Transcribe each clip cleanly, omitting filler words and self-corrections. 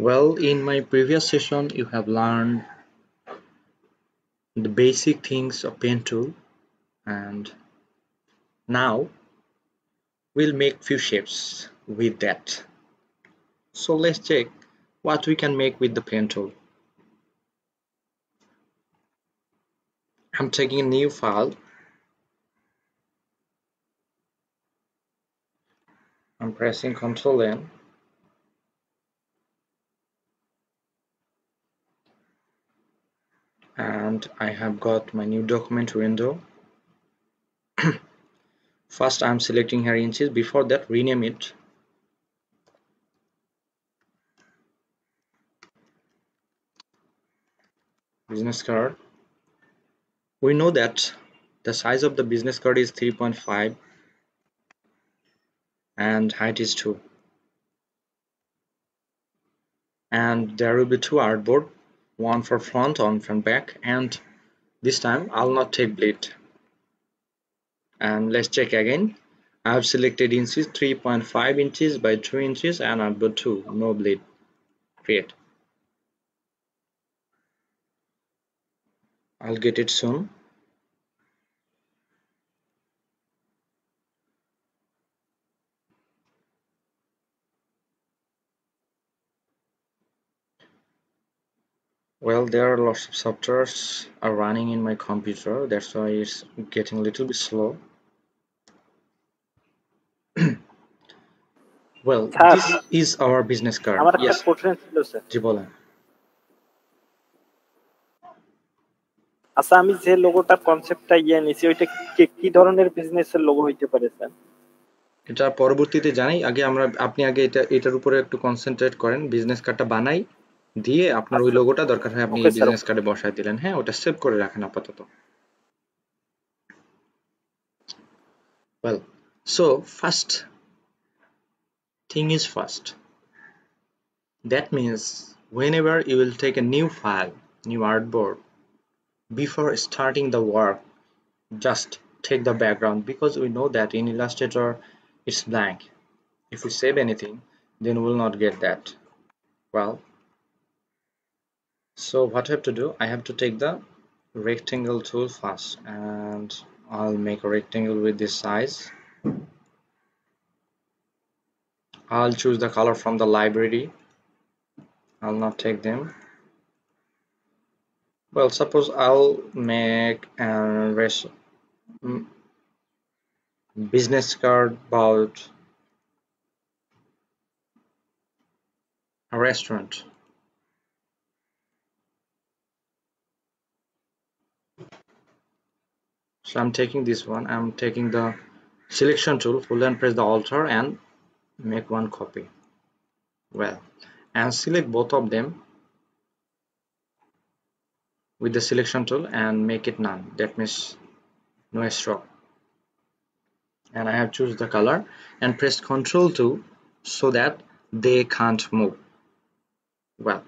Well, in my previous session, you have learned the basic things of pen tool, and now we'll make few shapes with that. So let's check what we can make with the pen tool. I'm taking a new file. I'm pressing Ctrl N. And I have got my new document window. First I'm selecting here inches. Before that, rename it business card. We know that the size of the business card is 3.5 and height is 2, and there will be two artboard, one for front, one for back, and this time I'll not take bleed. And let's check again. I have selected inches 3.5 inches by 2 inches and artboard 2, no bleed. Create. I'll get it soon. Well, there are lots of softwares are running in my computer, that's why it's getting a little bit slow. Well, sir this is our business card. আমার একটা Yes, question ছিল sir. জি বলেন। আচ্ছা, আমি যে লোগোটার কনসেপ্টটা নিছি ওইটা কি ধরনের বিজনেসের লোগো হইতে পারে স্যার? এটা পরবর্তীতে জানাই, আগে আপনি আগে এটার উপরে একটু কনসেন্ট্রেট করেন। বিজনেস কার্ডটা বানাই দিয়ে আপনার ওই লোগোটা দরকার হয় আপনি ওকে এই স্যার, বিজনেস কার্ডে বসায় দিলেন। হ্যাঁ, ওটা সেভ করে রাখেন আপাতত। Well, so first thing is first. That means whenever you will take a new file, new artboard, before starting the work, just take the background, because we know that in Illustrator it's blank. If we save anything, then we'll not get that. Well, so what I have to do, I have to take the rectangle tool first, and I'll make a rectangle with this size. I'll choose the color from the library. I'll not take them. Well, suppose I'll make a business card about a restaurant. So I'm taking this one, I'm taking the selection tool, hold and press the Alt and make one copy. Well, and select both of them with the selection tool and make it none. That means no stroke. And I have choose the color and press Ctrl 2 so that they can't move. Well,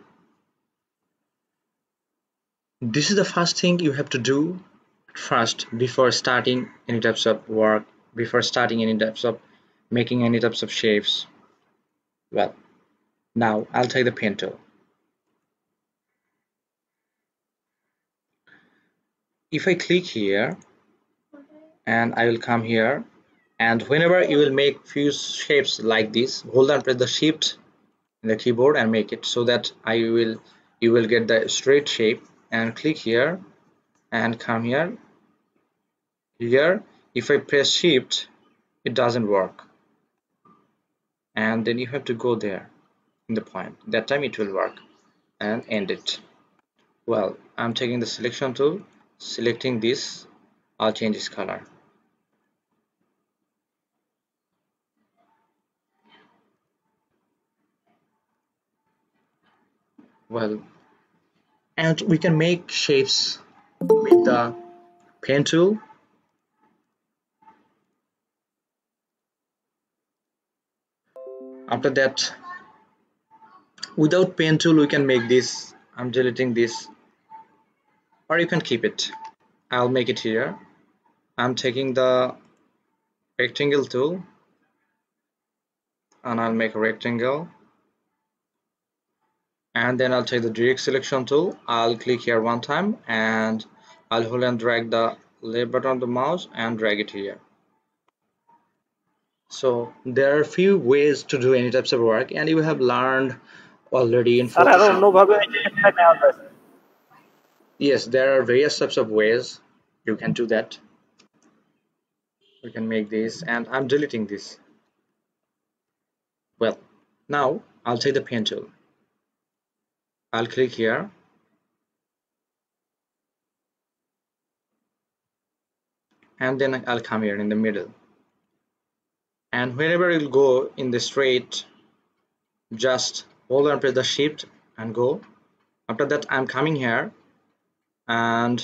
this is the first thing you have to do first before starting any types of work, before starting any types of making any types of shapes. Well, now I'll take the pen tool. If I click here and I will come here, and whenever you will make few shapes like this, hold and press the shift in the keyboard and make it so that you will get the straight shape, and click here and come here. If I press shift, it doesn't work, and then you have to go there in the point. That time it will work, and end it. Well, I'm taking the selection tool, selecting this. I'll change this color. Well, and we can make shapes with the pen tool. After that, without pen tool we can make this. I'm deleting this, or you can keep it. I'll make it here. I'm taking the rectangle tool and I'll make a rectangle. and then I'll take the direct selection tool. I'll click here one time and I'll hold and drag the left button of the mouse and drag it here. So there are a few ways to do any types of work, and you have learned already in sir আরো Photoshop. অন্যভাবে ওই যে এটা নেওয়া যায় Yes, there are various types of ways you can do that. We can make this, and I'm deleting this. Well, now I'll take the pen tool. I'll click here, and then I'll come here in the middle. And wherever you'll go in the straight, just hold and press the shift and go. After that, I'm coming here and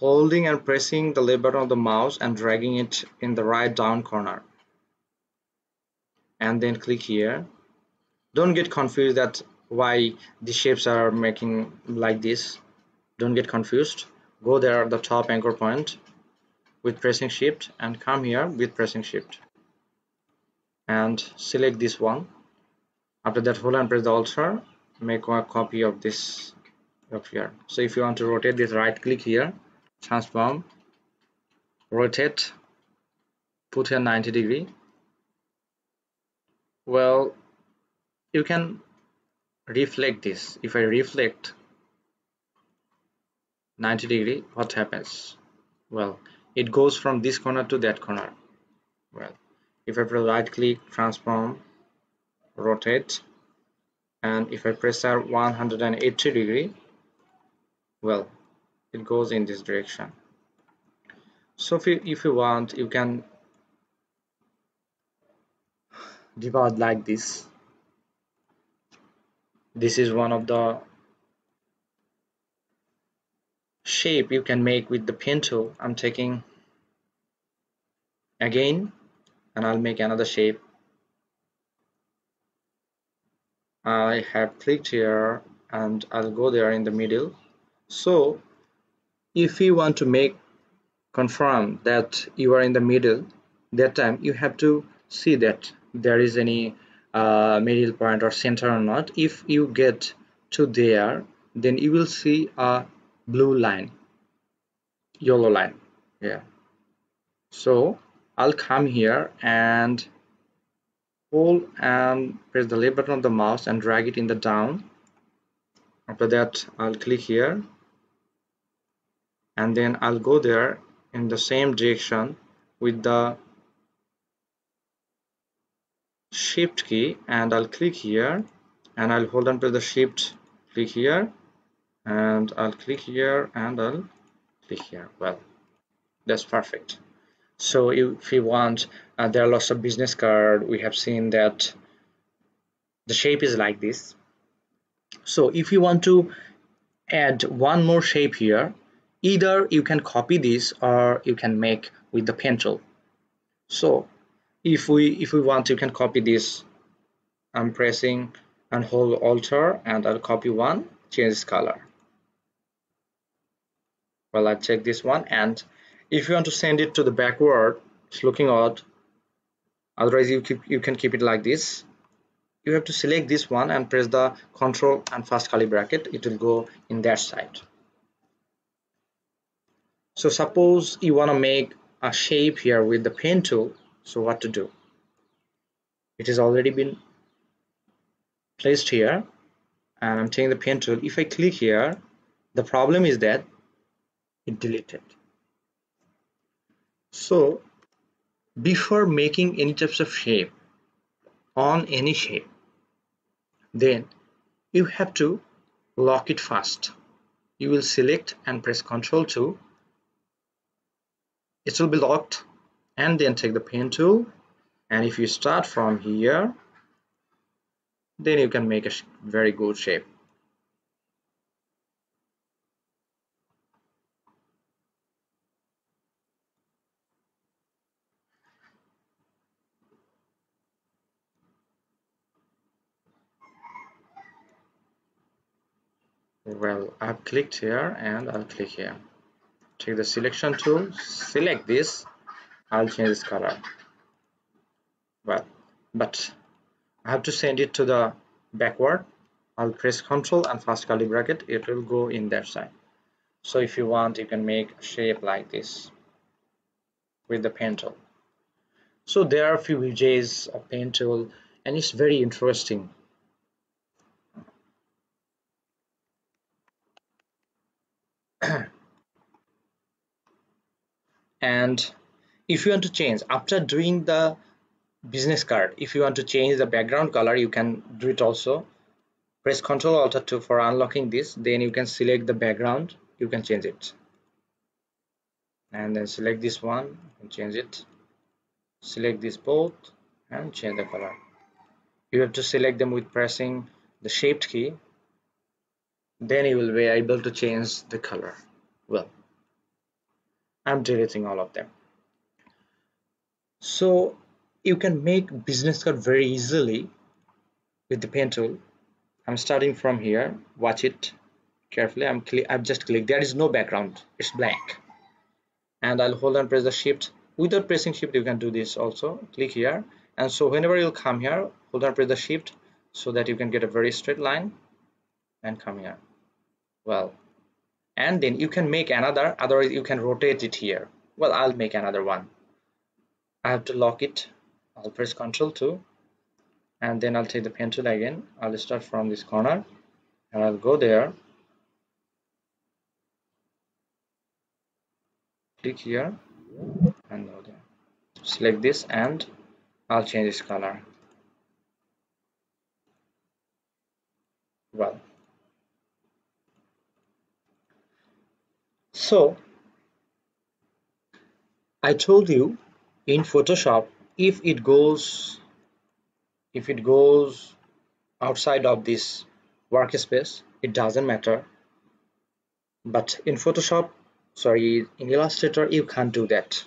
holding and pressing the left button of the mouse and dragging it in the right down corner. And then click here. Don't get confused that why the shapes are making like this. Don't get confused. Go there at the top anchor point with pressing shift and come here with pressing shift and select this one. After that, hold and press the Alt, make a copy of this up here. So if you want to rotate this, right click here, transform, rotate, put here 90°. Well, you can reflect this. If I reflect 90°, what happens? Well, it goes from this corner to that corner. Well, if I press right click, transform, rotate, and if I press 180°, well, it goes in this direction. So if you want, you can divide like this. This is one of the shape you can make with the pen tool. I'm taking again and I'll make another shape. I have clicked here and I'll go there in the middle. So if you want to make confirm that you are in the middle, that time you have to see that there is any middle point or center or not. If you get to there, then you will see a blue line, yellow line. Yeah. So I'll come here and hold and press the left button of the mouse and drag it in the down. After that, I'll click here and then I'll go there in the same direction with the shift key and I'll click here and I'll hold on to the shift, click here and I'll click here and I'll click here. Well, that's perfect. So if you want, there are lots of business card. We have seen that the shape is like this. So if you want to add one more shape here, either you can copy this or you can make with the pen tool. So if we want, you can copy this. I'm pressing and hold Alt and I'll copy one, change this color. Well, I'll check this one, and if you want to send it to the backward, it's looking odd. Otherwise, you can keep it like this. You have to select this one and press the Control and first curly bracket. It will go in that side. So suppose you want to make a shape here with the pen tool. So what to do? It has already been placed here, and I'm taking the pen tool. If I click here, the problem is that it deleted. So before making any types of shape on any shape, then you have to lock it first. You will select and press Ctrl 2. It will be locked, and then take the pen tool, and if you start from here, then you can make a very good shape. Well, I've clicked here and I'll click here. Take the selection tool, select this, I'll change this color. Well, but I have to send it to the backward. I'll press Ctrl and first curly bracket, it will go in that side. So if you want, you can make a shape like this with the pen tool. So there are a few uses of pen tool and it's very interesting. And if you want to change after doing the business card, if you want to change the background color, you can do it also. Press Ctrl Alt 2 for unlocking this, then you can select the background, you can change it, and then select this one and change it, select this both and change the color. You have to select them with pressing the shift key, then you will be able to change the color. Well, I'm deleting all of them. So you can make business card very easily with the pen tool. I'm starting from here, watch it carefully. I've just clicked, there is no background, it's blank, and I'll hold and press the shift. Without pressing shift you can do this also. Click here, and so whenever you'll come here, hold and press the shift so that you can get a very straight line and come here. Well, and then you can make another, otherwise you can rotate it here. Well, I'll make another one. I have to lock it. I'll press Ctrl 2 and then I'll take the pen tool again. I'll start from this corner and I'll go there, click here and go there. Select this and I'll change its color. Well, so I told you in Photoshop, if it goes outside of this workspace, it doesn't matter. But in Photoshop, sorry, in Illustrator, you can't do that.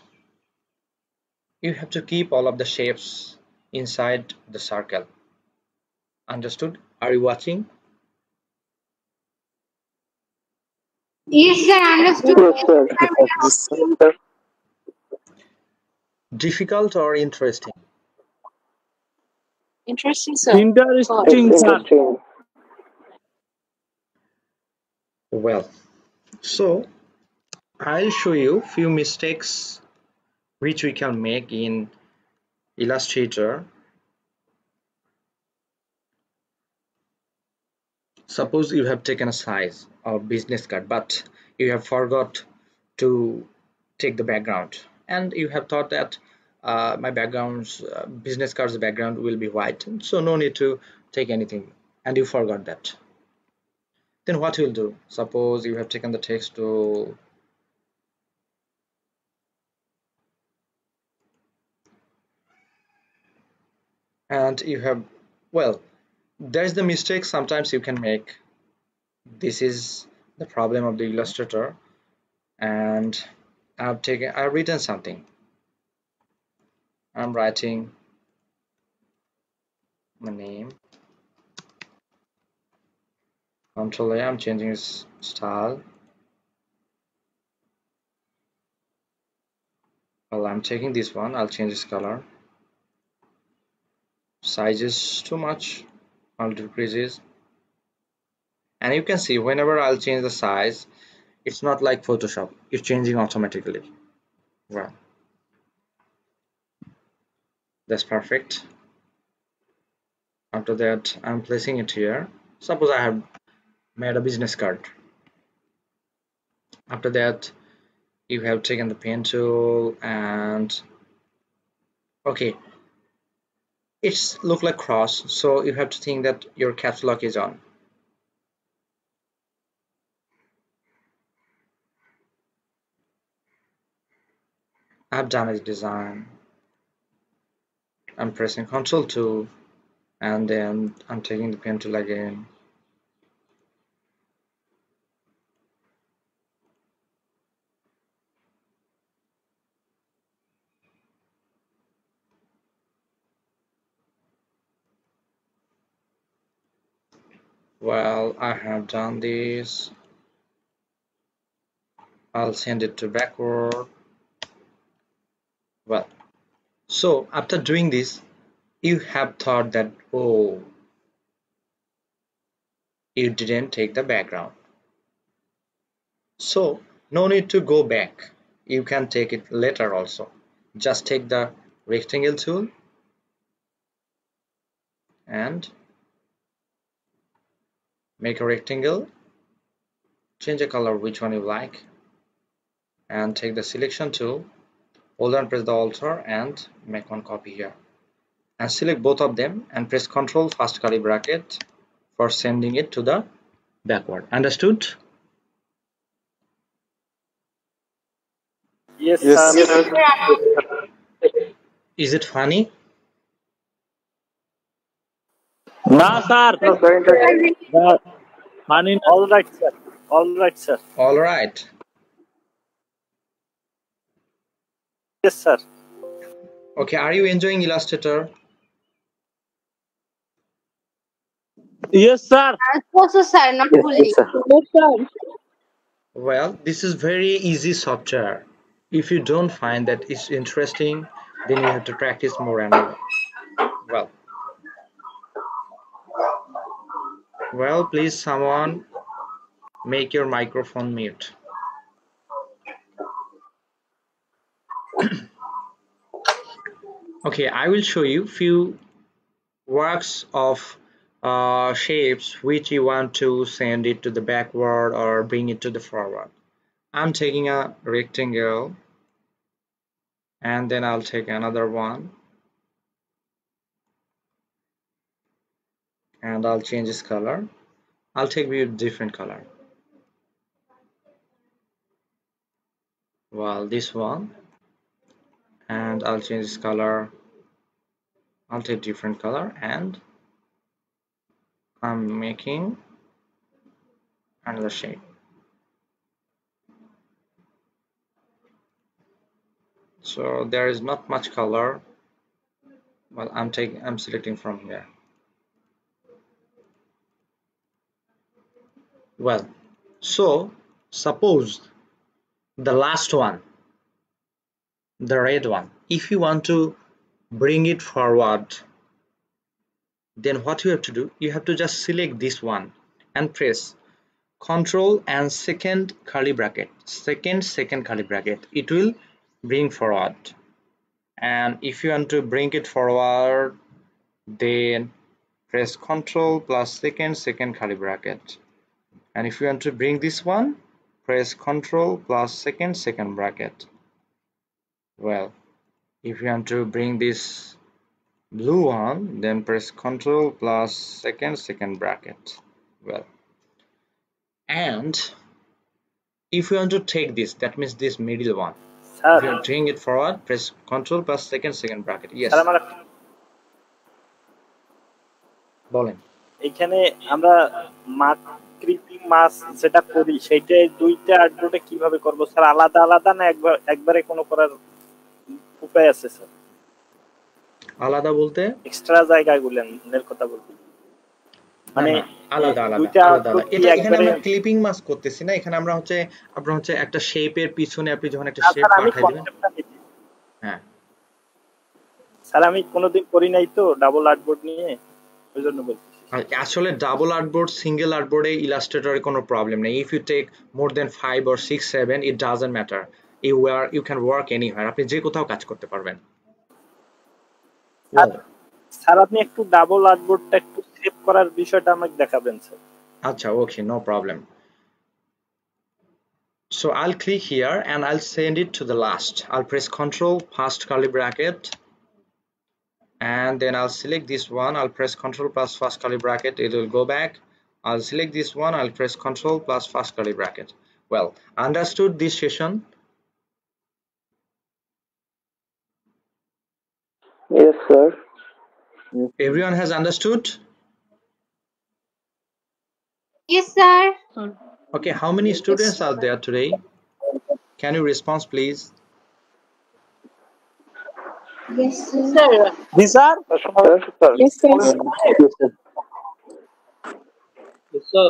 You have to keep all of the shapes inside the circle. Understood? Are you watching? Yes, sir, understood. Yes, sir. Yes, sir. Difficult or interesting? Interesting, sir. Interesting, It's sir. interesting. Well, so I'll show you few mistakes which we can make in Illustrator. Suppose you have taken a size of business card, but you have forgot to take the background, and you have thought that my background's business card's background will be white, so no need to take anything, and you forgot that. Then what you'll do? Suppose you have taken the text to and you have, well, there's the mistake sometimes you can make. This is the problem of the Illustrator, and I've written something. I'm writing my name, Control A, I'm changing its style. Well, I'm taking this one, I'll change its color. Size is too much, I'll decrease it. And you can see whenever I'll change the size, it's not like Photoshop, it's changing automatically. Well, that's perfect. After that, I'm placing it here. Suppose I have made a business card. After that, you have taken the pen tool and okay, it's look like cross, so you have to think that your caps lock is on. I've done a design. I'm pressing Ctrl 2 and then I'm taking the pen tool again. Well, I have done this. I'll send it to backward. Well, so after doing this, you have thought that, oh, you didn't take the background. So no need to go back. You can take it later also. Just take the rectangle tool and make a rectangle. Change the color which one you like, and take the selection tool. Hold and press the Alt and make one copy here. And select both of them and press Ctrl first curly bracket for sending it to the backward. Understood? Yes, Yes, sir. sir. Is it funny? No, sir. No, sir. The funny. All right, sir. All right, sir. All right. Yes, sir. Okay, are you enjoying Illustrator? Yes, sir. Also, sir, not fully. Yes, sir. Well, this is very easy software. If you don't find that it's interesting, then you have to practice more and more. Well, please someone make your microphone mute. Okay, I will show you few works of shapes which you want to send it to the backward or bring it to the forward. I'm taking a rectangle and then I'll take another one and I'll change its color. I'll take a different color. Well, this one, and I'll change this color. I'll take different color and I'm making another shape. So there is not much color. Well, I'm selecting from here. Well, so suppose the last one, the red one, if you want to bring it forward, then what you have to do, you have to just select this one and press Control and second curly bracket, second curly bracket. It will bring forward. And if you want to bring it forward, then press Control plus second curly bracket. And if you want to bring this one, press Control plus second bracket. Well, if you want to bring this blue one, then press Control plus second bracket. Well, and if you want to take this, that means this middle one, Sir, if you are taking it forward, press Control plus second bracket. Yes, sir আমার বলেন। এখানে আমরা কৃত্রিম মাছ যেটা করি সেটা দুইটা আর্টবোর্ডে কিভাবে করব স্যার? আলাদা আলাদা না একবারে কোনো করার উপায় আছে স্যার? আলাদা বলতে এক্সট্রা জায়গাগুলোর কথা বলছি। মানে আলাদা দুইটা আলাদা আর্টবোর্ড কি এটা এখানে একবারে আমরা ক্লিপিং মাস্ক করতেছি না, এখানে আমরা হচ্ছে আপনার হচ্ছে একটা শেপের পিছনে আপনি যখন একটা শেপ স্যার আমি পাঠাই দিবেন। কনসেপ্টটা নিচ্ছি। হ্যাঁ স্যার আমি কোনোদিন করি নাই তো ডাবল আর্টবোর্ড নিয়ে, ওইজন্য বলছি। আসলে ডাবল আর্টবোর্ড সিঙ্গেল আর্টবোর্ডে ইলাস্ট্রেটরে কোনো প্রবলেম নেই। If you take more than 5 or 6 7 it doesn't matter, you can work anywhere, আপনি যে কোথাও কাজ করতে পারবেন। স্যার আপনি একটু ডাবল আর্টবোর্ডটা একটু সেভ করার বিষয়টা আমাকে দেখাবেন স্যার। আচ্ছা, ওকে, no problem. So I'll click here and I'll send it to the last. I'll press Control first curly bracket and then I'll select this one. I'll press Control plus first curly bracket. It will go back. I'll select this one. I'll press Control plus first curly bracket. Well, understood this session? Yes, sir. Everyone has understood? Yes, sir. Okay, how many students are there today? Can you respond, please? Yes, sir. Yes, sir. Yes, sir. Yes, sir. Yes, sir.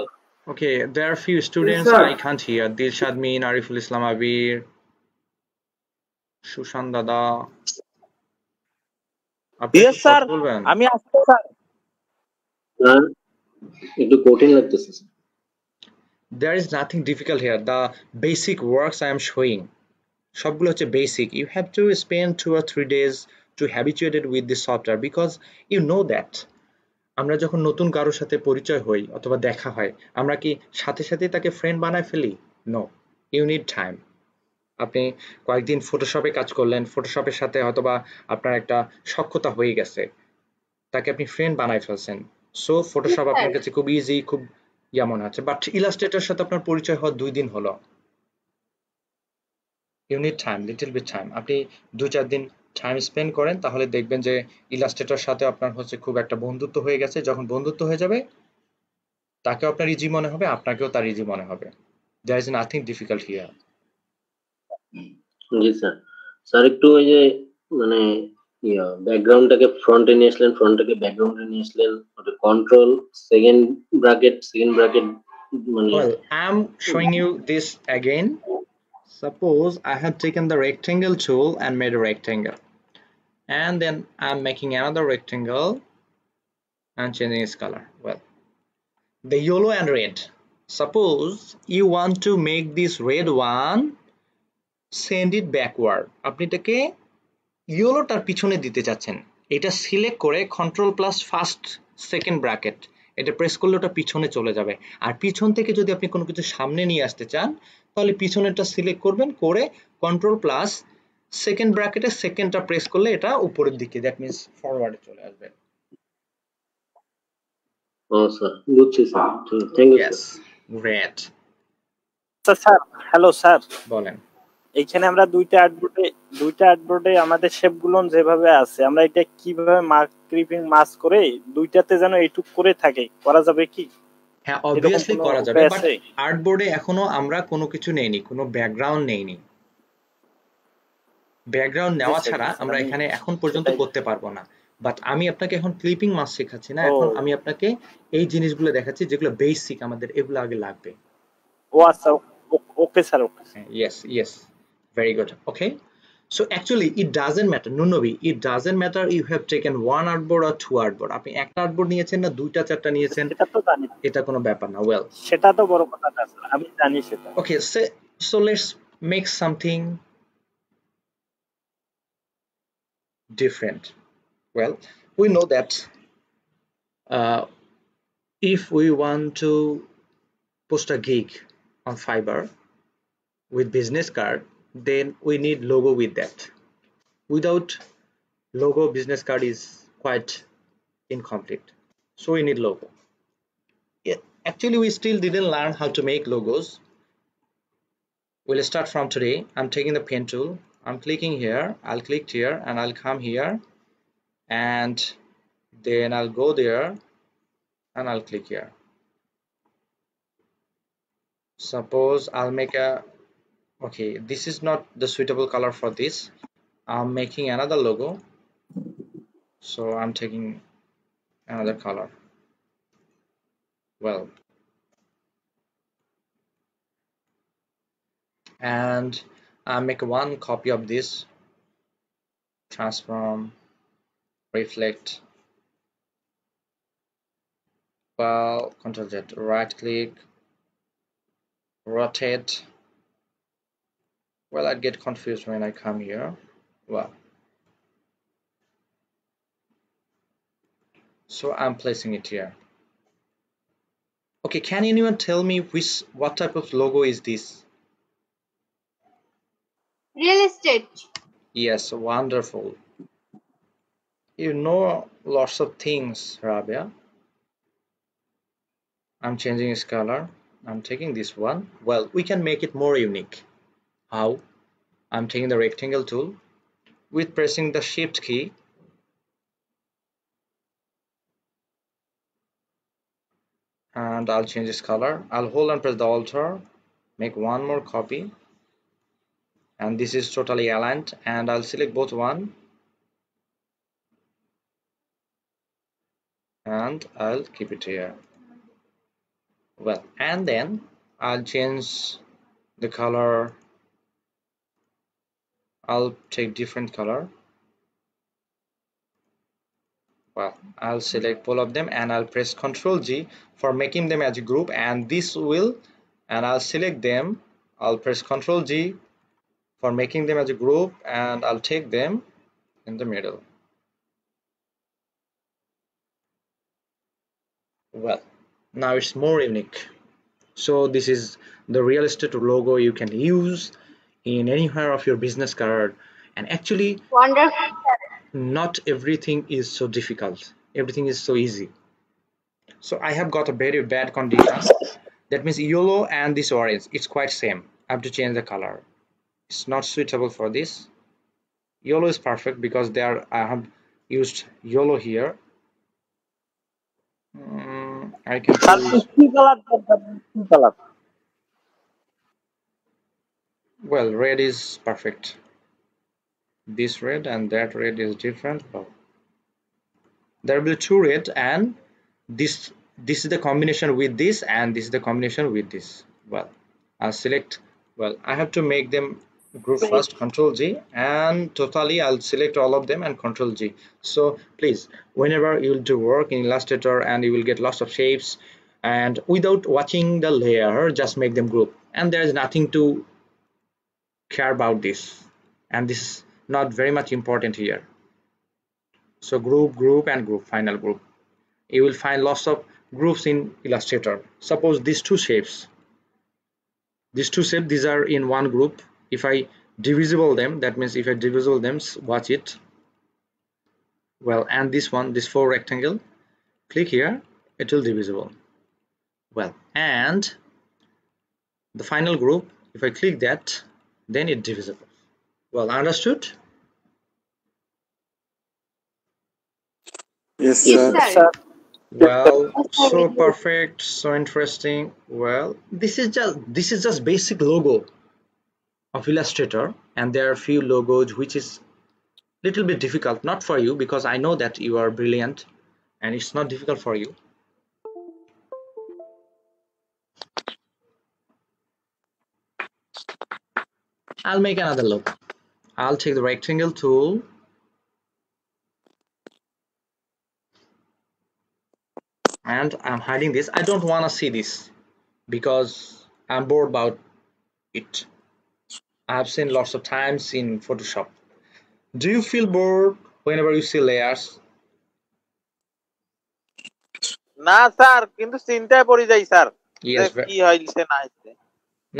Okay, there are few students I can't hear. Dilshad Min, Ariful Islam Abir, Shushan Dada. আপনি Yes, একটু sir. কথা বলবেন? আমি আসছি sir. একটু কঠিন লাগতেছে sir. There is nothing difficult here. The basic works I am showing সবগুলো হচ্ছে basic. You have to spend 2 or 3 days to habituated with this software because you know that আমরা যখন নতুন কারোর সাথে পরিচয় হই অথবা দেখা হয় আমরা কি সাথে সাথে তাকে ফ্রেন্ড বানায় ফেলি? No, you need time. আপনি কয়েকদিন ফটোশপে কাজ করলেন, ফটোশপের সাথে হয়তোবা আপনার একটা সখ্যতা হয়ে গেছে, তাকে আপনি ফ্রেন্ড বানায় ফেলছেন, সো Yes, ফটোশপ sir. আপনার কাছে খুব ইজি, খুব মনে হচ্ছে। বাট ইলাস্ট্রেটর সাথে আপনার পরিচয় হওয়ার 2 দিন হলো, you need time, little bit time. আপনি 2-4 দিন টাইম স্পেন্ড করেন, তাহলে দেখবেন যে ইলাস্ট্রেটর সাথে আপনার হচ্ছে খুব একটা বন্ধুত্ব হয়ে গেছে। যখন বন্ধুত্ব হয়ে যাবে, তাকেও আপনার ইজি মনে হবে, আপনাকেও তার ইজি মনে হবে। There is nothing difficult here. জি স্যার। স্যার একটু ওই যে মানে ব্যাকগ্রাউন্ডটাকে ফ্রন্টে নিয়ে আসলেন, ফ্রন্টটাকে ব্যাকগ্রাউন্ডে নিয়ে আসলেন, ওটা কন্ট্রোল সেকেন্ড ব্র্যাকেট মানে Well, I'm showing you this again. Suppose I have taken the rectangle tool and made a rectangle, and then I'm making another rectangle and changing its color. Well, the yellow and red. Suppose you want to make this red one, send it backward. আপনি এটাকে ইয়েলোটার পিছনে দিতে চাচ্ছেন, এটা select করে control plus first second bracket এটা press করলে ওটা পিছনে চলে যাবে। আর পিছন থেকে যদি আপনি কোনো কিছু সামনে নিয়ে আসতে চান, তাহলে পিছনেরটা সিলেক্ট করবেন, করে কন্ট্রোল প্লাস সেকেন্ড ব্র্যাকেটে সেকেন্ডটা প্রেস করলে এটা উপরের দিকে, দ্যাট মিন্স ফরওয়ার্ডে চলে আসবে। ও স্যার, বুঝছি sir, thank you yes, sir. Great. আচ্ছা স্যার, হ্যালো স্যার, বলেন। এইখানে আমরা দুইটা আর্টবোর্ডে আমাদের শেপগুলো যেভাবে আছে, আমরা এটা কিভাবে মার্ক ক্রিপিং মাস করে দুইটাতে যেন এইটুক করে থাকে, করা যাবে কি? হ্যাঁ, এরকম অবভিয়াসলি কোনো করা যাবে, উপায় বাট আছে? আর্টবোর্ডে এখনো আমরা কোনো কিছু নেইনি, কোনো ব্যাকগ্রাউন্ড নেইনি। ব্যাকগ্রাউন্ড জি নেওয়া স্যার, ছাড়া জি স্যার, আমরা আমি এখানে এখন পর্যন্ত সেটাই। করতে পারবো না। বাট আমি আপনাকে এখন ক্লিপিং মাস শেখাচ্ছি না, ও এখন আমি আপনাকে এই জিনিসগুলো দেখাচ্ছি যেগুলো বেসিক, আমাদের এগুলো আগে লাগবে। ও আচ্ছা, okay sir, okay. Yes, very good. Okay, so actually it doesn't matter, Nunobi, it doesn't matter you have taken 1 artboard or 2 artboard, আপনি একটা আর্টবোর্ড নিয়েছেন না 2টা 4টা নিয়েছেন, সেটা তো জানি, এটা কোনো ব্যাপার না। Well, সেটা তো বড় কথা না স্যার, আমি জানি সেটা। okay, so let's make something different. Well, we know that uh, if we want to post a gig on Fiverr with business card, then we need logo with that. Without logo, business card is quite incomplete, so we need logo. Yeah, actually we still didn't learn how to make logos. We'll start from today. I'm taking the pen tool, I'm clicking here, I'll click here, and I'll come here, and then I'll go there and I'll click here. Suppose I'll make a, okay, this is not the suitable color for this. I'm making another logo, so I'm taking another color. Well, and I make one copy of this, transform, reflect, well, Ctrl Z, right click, rotate. Well, I get confused when I come here. Well, so I'm placing it here. Okay, can anyone tell me what type of logo is this? Real estate. Yes, wonderful. You know lots of things, Rabia. I'm changing its color. I'm taking this one. Well, we can make it more unique. How? I'm taking the rectangle tool, with pressing the shift key, and I'll change its color. I'll hold and press the Alt-R, make one more copy, and this is totally aligned, and I'll select both one, and I'll keep it here. Well, and then I'll change the color. I'll take different color. Well, I'll select all of them and I'll press Ctrl G for making them as a group, and this will, and I'll select them. I'll press Ctrl G for making them as a group, and I'll take them in the middle. Well, now it's more unique. So this is the real estate logo you can use in anywhere of your business card. And actually, Wonderful. not everything is so difficult. Everything is so easy. So I have got a very bad condition. That means yellow and this orange. It's quite same. I have to change the color. It's not suitable for this. Yellow is perfect because there I have used yellow here. I can sir choose. কি colour দরকার কি colour Well, red is perfect. This red and that red is different. Well, there will be two red, and this is the combination with this, and this is the combination with this. Well, I'll select. Well, I have to make them group first. Control G, and totally I'll select all of them and Control G. So please, whenever you will do work in Illustrator and you will get lots of shapes, and without watching the layer, just make them group, and there is nothing to care about this, and this is not very much important here. So group, group, and group, final group. You will find lots of groups in Illustrator. Suppose these two shapes, these are in one group. If I divisible them, that means if I divisible them, watch it. Well, and this one, this four rectangle, click here, it will divisible. Well, and the final group, if I click that, then it divisible. Well, understood? Yes, Yes, sir. sir. Sir Well, Yes, sir, so we do. perfect, so interesting. Well, this is just basic logo of Illustrator, and there are few logos which is little bit difficult, not for you because I know that you are brilliant and it's not difficult for you. I'll make another logo. I'll take the rectangle tool and I'm hiding this. I don't want to see this because I'm bored about it. I've seen lots of times in Photoshop. Do you feel bored whenever you see layers? না sir কিন্তু চিন্তায় পড়ে যাই sir যে Yes, কি হইছে না হইছে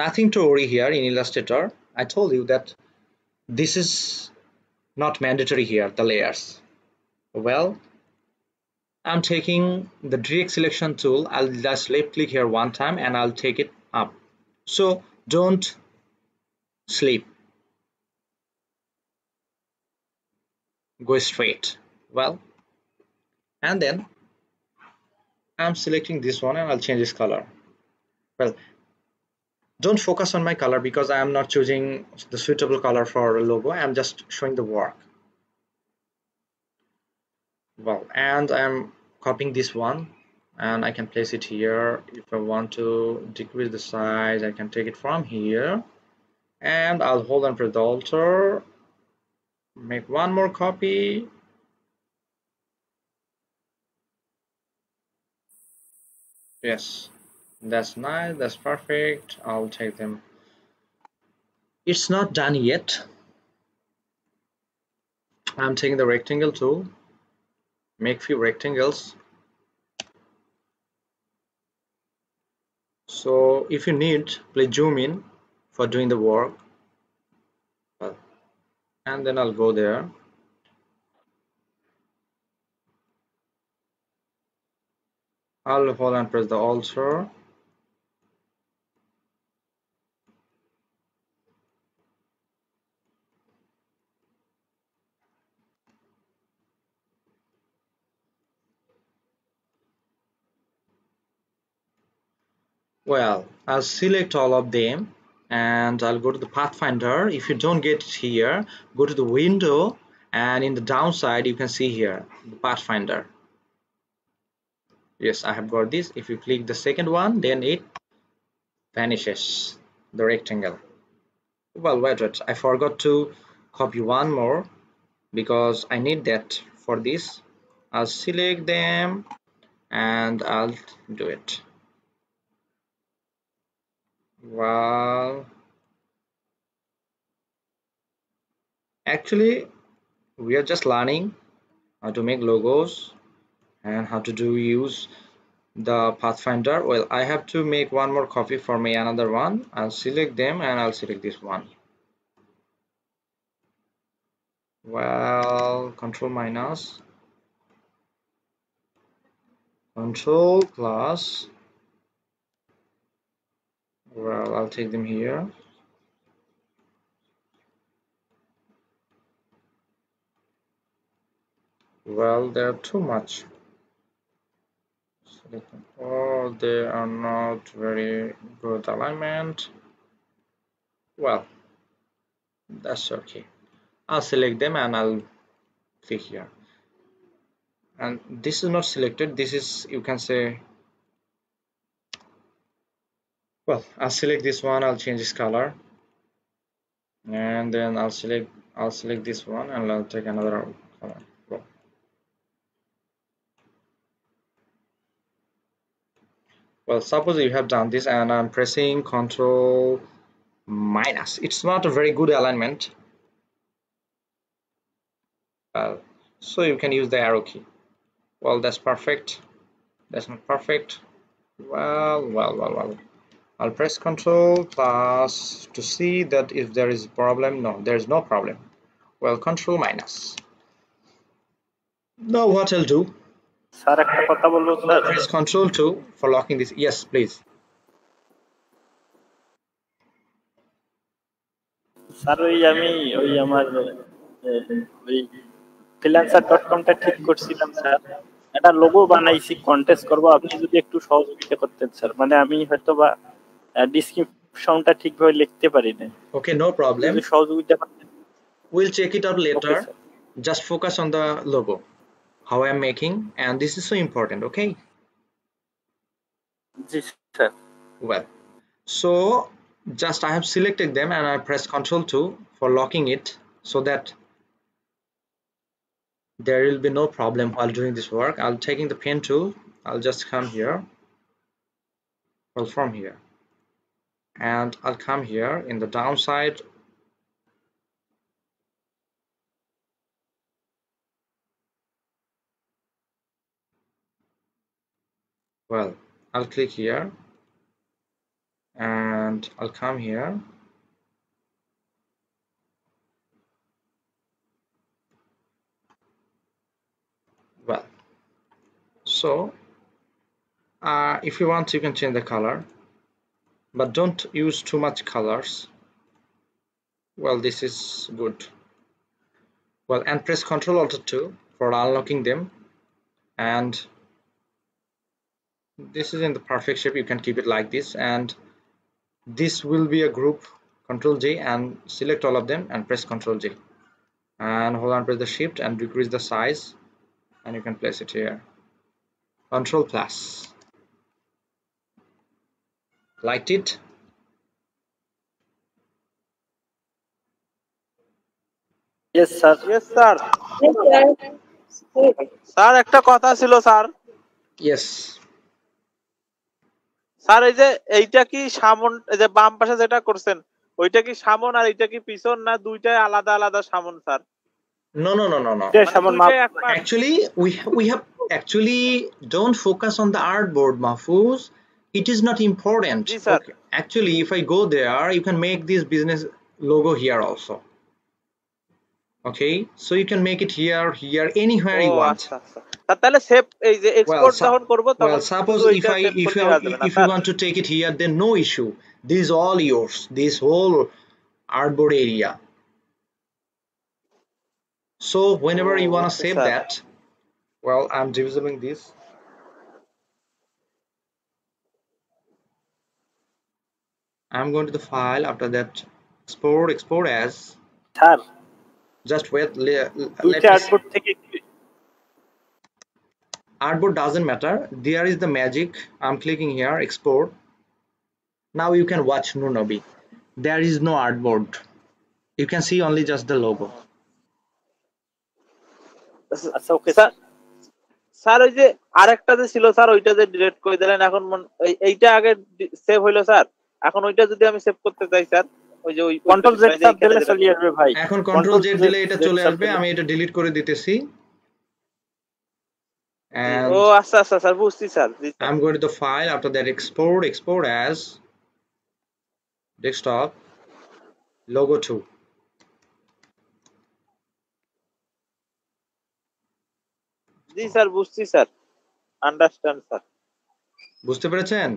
nothing to worry here in Illustrator. I told you that this is not mandatory here, the layers. Well, I'm taking the direct selection tool. I'll just left click here one time and I'll take it up. So don't sleep. Go straight. Well, and then I'm selecting this one and I'll change this color. Well, don't focus on my color because I am not choosing the suitable color for a logo. I'm just showing the work. Well, and I'm copying this one and I can place it here. If I want to decrease the size, I can take it from here and I'll hold and press the Alter, make one more copy. Yes, that's nice, that's perfect. I'll take them. It's not done yet. I'm taking the rectangle tool, make few rectangles. So if you need, please zoom in for doing the work. And then I'll go there. I'll hold and press the Alter. Well, I'll select all of them and I'll go to the Pathfinder. If you don't get it here, go to the window and in the downside you can see here the Pathfinder. Yes, I have got this. If you click the second one, then it vanishes, the rectangle. Well, wait, I forgot to copy one more because I need that for this. I'll select them and I'll do it. Well, actually we are just learning how to make logos and how to use the Pathfinder. Well, I have to make one more copy for me, another one. I'll select them and I'll select this one. Well, control minus, control plus. Well, I'll take them here. Well, they're too much. Oh, they are not very good alignment. Well, that's okay. I'll select them and I'll click here. And this is not selected. This is, you can say, well, I'll select this one. I'll change this color, and then I'll select this one and I'll take another color. Well, suppose you have done this and I'm pressing Control minus. It's not a very good alignment. So you can use the arrow key. Well, that's perfect. That's not perfect. Well. I'll press Control plus to see that if there is a problem. No, there's no problem. Well, Control minus. Now what I'll do? Sir একটা কথা বলবো sir Press Control 2 for locking this. Yes, please. Sir আমি আমার ওই freelancer.com টা ঠিক করছিলাম sir, একটা লোগো বানাইছি, কন্টেস্ট করব, আপনি যদি একটু সহযোগিতা করতেন স্যার, মানে আমি হয়তোবা ডেসক্রিপশনটা ঠিকভাবে লিখতে পারি না। Okay, no problem. যদি সহযোগিতা করতেন, We'll check it out later. Okay, just focus on the logo, how I'm making, and this is so important. Okay, G sir. well, so just I have selected them and I press Ctrl 2 for locking it so that there will be no problem while doing this work. I'll taking the pen tool. I'll just come here, well, from here, and I'll come here in the downside. Well, I'll click here and I'll come here. Well, so if you want, you can change the color, but don't use too much colors. Well, this is good. Well, and press Ctrl Alt 2 for unlocking them, and this is in the perfect shape. You can keep it like this, and this will be a group. Ctrl J and select all of them and press Ctrl J and hold on, press the shift and decrease the size, and you can place it here. Ctrl plus. Liked it? Yes sir. Yes sir. Sir একটা কথা ছিল sir. Yes. Sir এই যে এইটা কি সামন, এই যে বাম পাশে যেটা করছেন ওইটা কি সামন আর এইটা কি পিছন, না দুইটাই আলাদা আলাদা সামন sir? No. Actually, we have actually don't focus on the artboard, Mahfouz. It is not important. Okay. Actually, if I go there, you can make this business logo here also. Okay, so you can make it here, anywhere you want. তাহলে save এই যে export যখন করব তখন well, suppose if you want to take it here, then no issue. This is all yours, this whole artboard area. So whenever you want to save that, well, I'm disabling this. I'm going to the file. After that, export as. Sir, just wait. Artboard doesn't matter. There is the magic. I'm clicking here, export. Now you can watch Nunobi. There is no artboard. You can see only just the logo. Okay, sir. Sir ওই যে আরেকটা যে ছিল sir ওইটা যে delete করে দিলেন এখন এইটা আগে সেভ হইলো স্যার, এখন ওইটা যদি আমি সেভ করতে চাই স্যার ওই যে ওই কন্ট্রোল জেড চাপ দিলে চলে আসবে ভাই। এখন কন্ট্রোল জেড দিলে এটা চলে আসবে, আমি এটা ডিলিট করে দিতেছি। And ও আচ্ছা আচ্ছা স্যার বুঝছি sir. I'm going to the file, after that export as desktop logo 2. G sir বুঝছি স্যার, আন্ডারস্ট্যান্ড স্যার। বুঝতে পেরেছেন?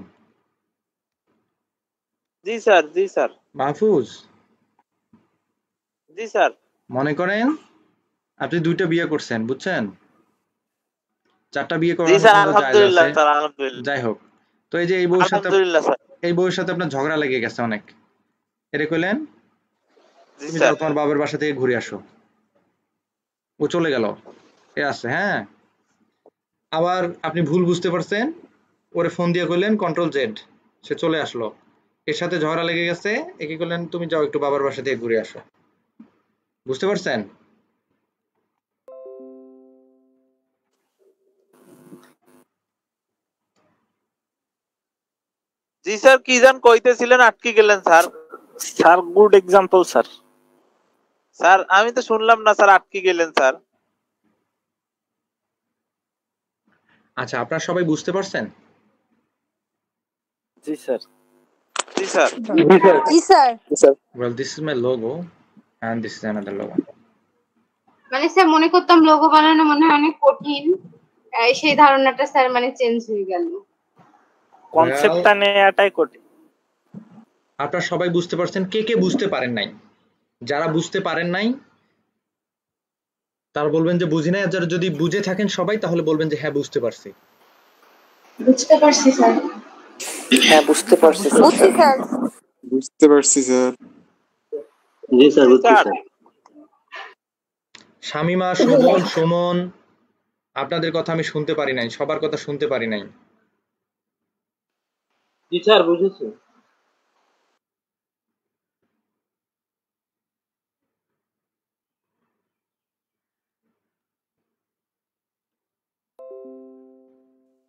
জি স্যার জি স্যার। মাহফুজ, জি স্যার। মনে করেন আপনি 2টা বিয়ে করছেন, বুঝছেন? 4টা বিয়ে জি করার স্যার মতো জায়েজ আলহামদুলিল্লাহ আছে। স্যার আলহামদুলিল্লাহ। যাই হোক, তো এই যে এই বউর সাথে আলহামদুলিল্লাহ স্যার। আপনার ঝগড়া লেগে গেছে অনেক। এরে কইলেন জি তুমি স্যার। যাও তোমার বাবার বাসা থেকে ঘুরে আসো, ও চলে গেল, এ আছে হ্যাঁ। আবার আপনি ভুল বুঝতে পারছেন, ওরে ফোন দিয়ে কইলেন কন্ট্রোল জেড, সে চলে আসলো, এর সাথে ঝগড়া লেগে গেছে, একে কইলেন তুমি যাও একটু বাবার বাসা থেকে ঘুরে আসো। বুঝতে পারছেন? জি স্যার কি জান কইতেছিলেন আটকে গেলেন sir. Sir good example sir. Sir আমি তো শুনলাম না স্যার, আটকে গেলেন স্যার। আচ্ছা, আপনারা সবাই বুঝতে পারছেন? জি স্যার। জি স্যার। জি sir. Well, this is my logo and this is another logo. মানে স্যার মনে করতাম লোগো বানানো মনে হয় অনেক কঠিন, সেই ধারণাটা স্যার মানে চেঞ্জ হয়ে গেল। কনসেপ্টটা নেয়াটাই কঠিন। আপনারা সবাই বুঝতে পারছেন? কে কে বুঝতে পারেন নাই? যারা বুঝতে পারেন নাই তারা বলবেন যে বুঝি নাই, আর যারা যদি বুঝে থাকেন সবাই তাহলে বলবেন যে হ্যাঁ বুঝতে পারছি। বুঝতে পারছি স্যার। হ্যাঁ বুঝতে পারছি বুঝছি স্যার। বুঝতে পারছি স্যার। জি স্যার বুঝছি স্যার। শামিমা, শোভন, সুমন, আপনাদের কথা আমি শুনতে পারি নাই, সবার কথা শুনতে পারি নাই। জি স্যার বুঝেছি।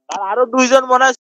আর আরো দুইজন মনে হয়